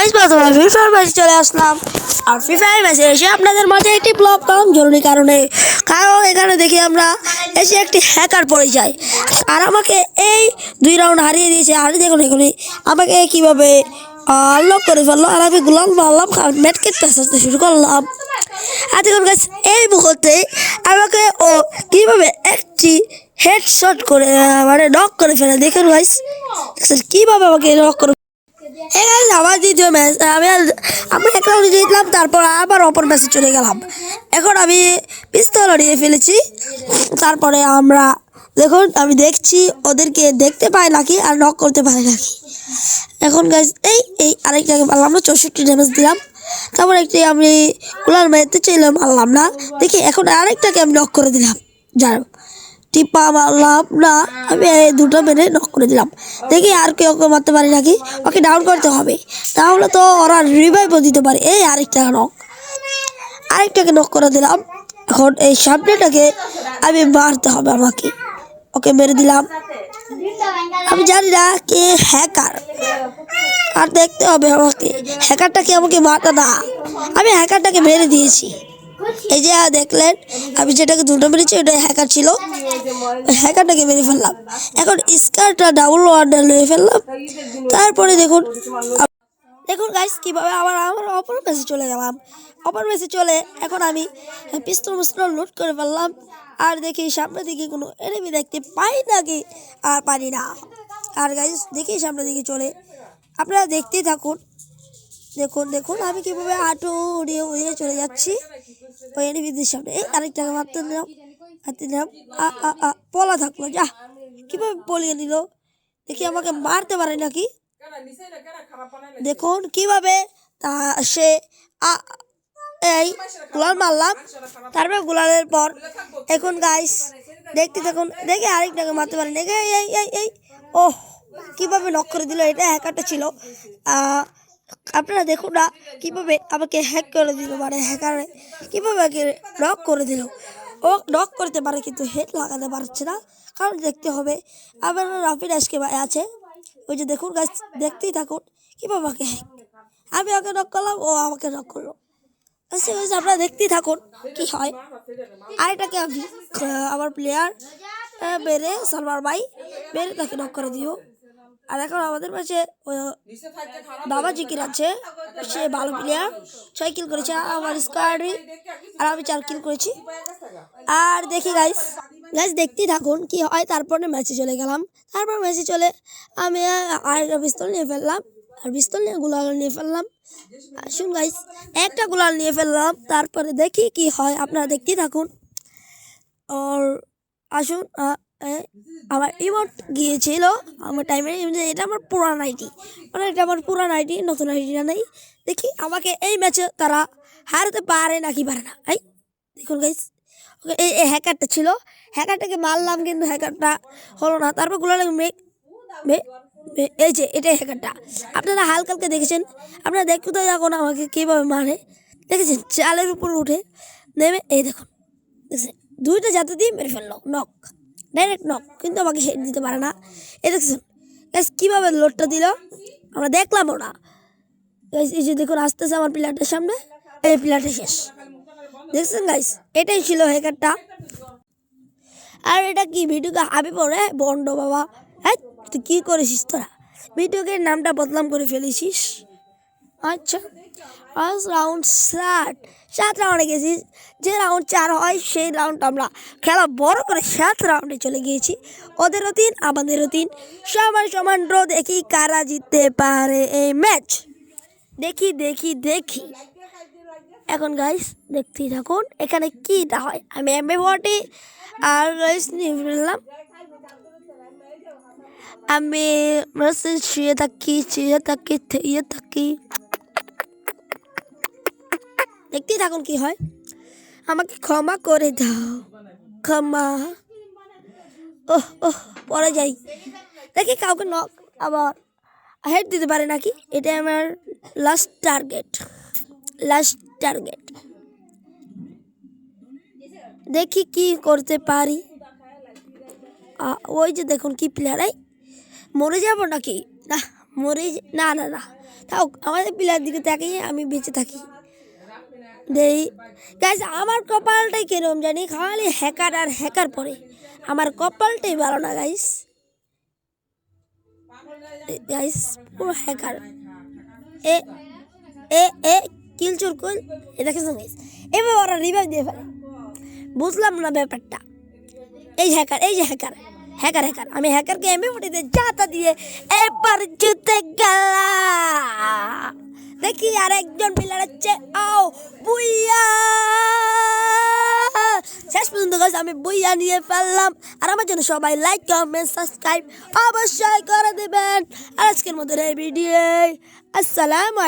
Guys প্রথমে free fire ম্যাচে চলে আসলাম। আর ফ্রি ফায়ার ম্যাচে এসে আপনাদের মাঝে একটি ব্লগ পেলাম জরুরি কারণে। কারণ এখানে দেখি আমরা এসে একটি হ্যাকার পড়ে যায় আর আমাকে এই 2 রাউন্ড হারিয়ে দিয়েছে। আর দেখুন এখানে আমাকে কীভাবে আনলক করে ফেললো আর আমি গুলাল মারলাম ম্যাটকে পেঁচাতে শুরু করলাম। আর দেখুন গাইস এই মুহূর্তে আমাকে ও কীভাবে একটি হেডশট করে মানে নক করে ফেলে। দেখুন গাইস কীভাবে আমাকে নক করে আমার দ্বিতীয় ম্যাচ আমি এক রাউন্ডে জিতলাম, তারপর আবার অপর ম্যাচে চলে গেলাম। এখন আমি পিস্তল হারিয়ে ফেলেছি। তারপরে আমরা দেখুন আমি দেখছি ওদেরকে দেখতে পাই নাকি আর নক করতে পারে নাকি। এখন গাইস এই আরেকটাকে পারলাম না, 64 ড্যামেজ দিলাম। তারপর একটি আমি কুলার মেরতে চাইলাম, পারলাম না। দেখি এখন আরেকটাকে আমি নক করে দিলাম, যার টিপা মারলাম না, আমি দুটো মেরে নক করে দিলাম। দেখি আর কেউ ওকে মারতে পারি নাকি, ওকে ডাউন করতে হবে, তাহলে তো ওরা রিভাইভও দিতে পারে। এই আরেকটাকে নক করে দিলাম। এখন এই সামনেটাকে আমি মারতে হবে আমাকে, ওকে মেরে দিলাম। আমি জানি না কে হ্যাকার, আর দেখতে হবে আমাকে হ্যাকারটাকে আমাকে মারতে না। আমি হ্যাকারটাকে মেরে দিয়েছি। এই যে দেখলেন আমি যেটাকে দুটো মেরেছি ওটা হ্যাকার ছিল, হ্যাকারটাকে মেরে ফেললাম। এখন স্কারটা ডাবল ওয়ার্ডার নিয়ে ফেললাম। তারপরে দেখুন গাইস কীভাবে আমার অপর মেসে চলে গেলাম। অপর মেসে চলে এখন আমি পিস্তল লুট করে ফেললাম। আর দেখি সামনের দিকে কোনো এনিমি দেখতে পাই নাকি, আর পারি না। আর গাইস দেখি সামনের দিকে চলে, আপনারা দেখতেই থাকুন। দেখুন আমি কীভাবে হাঁটু উড়িয়ে চলে যাচ্ছি ওই এনিমিদের সামনে। এই আরেকটাকে মারতে দিলাম পলা থাকলো, যা কীভাবে পলিয়ে নিল। দেখি আমাকে মারতে পারে নাকি, দেখুন কিভাবে তা সে এই গুলাল মারলাম। তারপর গুলালের পর এখন গাইস দেখতে থাকুন, দেখে আরেকটাকে মারতে পারে নাকি। এই ওহ কীভাবে নক করে দিল, এটা হ্যাকারটা ছিল। আপনারা দেখুন না কীভাবে আমাকে হ্যাক করে দিল, মানে হ্যাকারে কীভাবে আমাকে নক করে দিল। ও নক করতে পারে কিন্তু হেড লাগাতে পারছে না, কারণ দেখতে হবে। আবার রাফি আজকে আছে, ওই যে দেখুন গাছ দেখতেই থাকুন কীভাবে আমাকে হ্যাক, আমি ওকে নক করলাম, ও আমাকে নক করলো। আচ্ছা আপনারা দেখতেই থাকুন কি হয়। আরেকটাকে আমি আমার প্লেয়ার মেরে সালমার ভাই মেরে তাকে নক করে দিও। আর এখন আমাদের পাশে বাবা জিকির আছে, সে ভালো প্লেয়ার, 6 কিল করেছে আমার স্কোয়াডে, আর আমি 4 কিল করেছি। আর দেখি গাইস দেখতেই থাকুন কি হয়। তারপরে ম্যাচে চলে গেলাম। তারপর ম্যাচে চলে আমি আর পিস্তল নিয়ে ফেললাম, আর পিস্তল নিয়ে গুলাল নিয়ে ফেললাম। আসুন গাইস একটা গুলাল নিয়ে ফেললাম, তারপরে দেখি কি হয়, আপনারা দেখতেই থাকুন। আর আসুন আমার ইমোট গিয়েছিল আমার টাইমে, এটা আমার পুরান আইডি, মানে এটা আমার পুরান আইডি, নতুন আইডিটা নেই। দেখি আমাকে এই ম্যাচে তারা হারাতে পারে নাকি পারে না। এই দেখুন গাইস ওকে এই হ্যাকারটা ছিল, হ্যাকারটাকে মারলাম কিন্তু হ্যাকারটা হলো না। তারপর গুলো এই যে এটাই হ্যাকারটা, আপনারা হালকালকে দেখেছেন। আপনারা দেখতে তো যখন আমাকে কীভাবে মারে দেখেছেন, চালের উপর উঠে নেমে এই দেখুন দেখছেন, 2টা জাতে দিয়ে মেরে ফেললো, নক ডাইরেক্ট নক, কিন্তু আমাকে হেড দিতে পারে না। এই দেখছেন গাইস কীভাবে লোডটা দিল, আমরা দেখলাম ওরা। এই যে দেখুন আসতেছে আমার প্লেয়ারটার সামনে, এই প্লেয়ারটা শেষ। দেখছেন গাইস এটাই ছিল হ্যাকারটা। আর এটা কি ভিডিওকে হাবি পড়ে বন্ড বাবা, হ্যাঁ তুই কী করেছিস তোরা, ভিডিওকে নামটা বদনাম করে ফেলেছিস। আচ্ছা আজ রাউন্ড 7 রাউন্ডে গেছিস, যে রাউন্ড 4 হয় সেই রাউন্ড আমরা খেলা বড় করে 7 রাউন্ডে চলে গিয়েছি। ওদেরও 3 আমাদেরও 3, সমান ড্র। দেখি কারা জিততে পারে এই ম্যাচ, দেখি। এখন গাইস দেখতেই থাকুন এখানে কীটা হয়। আমি MP40 আর গাইস নিয়ে ফেললাম। আমি শুয়ে থাকি দেখতেই থাকুন কি হয়। আমাকে ক্ষমা করে দাও, ক্ষমা। ওহ পরে যাই, দেখি কাউকে নক আবার হেড দিতে পারে নাকি। এটা আমার লাস্ট টার্গেট। দেখি কি করতে পারি। ওই যে দেখুন কি প্লেয়ার, এই মরে যাব নাকি, না তাও আমাদের প্লেয়ার দিকে তাকিয়ে আমি বেঁচে থাকি দেই গাইস। আমার কপালটাই কেরম জানি, খালি হ্যাকার আর হ্যাকার পরে, আমার কপালটাই ভালো না গাইস। গাইস পুরো হ্যাকার। এ এ এ কিল চুর কুল এ দেখেছেন গাইস, এবার ওরা রিভাইভ দিয়ে ফেলে, বুঝলাম না ব্যাপারটা। এই হ্যাকার, এই যে হ্যাকার হ্যাকার হ্যাকার, আমি হ্যাকারকে এমবি দিয়ে জাতা দিয়ে এবার জিতে গেলাম। দেখি আর একজন প্লেয়ার হচ্ছে, ও বুইয়া, শেষ পর্যন্ত গাইস আমি বুইয়া নিয়ে ফেললাম। আর আমার জন্য সবাই লাইক কমেন্ট সাবস্ক্রাইব অবশ্যই করে দেবেন। আর আজকের মতো এই ভিডিও, আসসালামু আলাইকুম।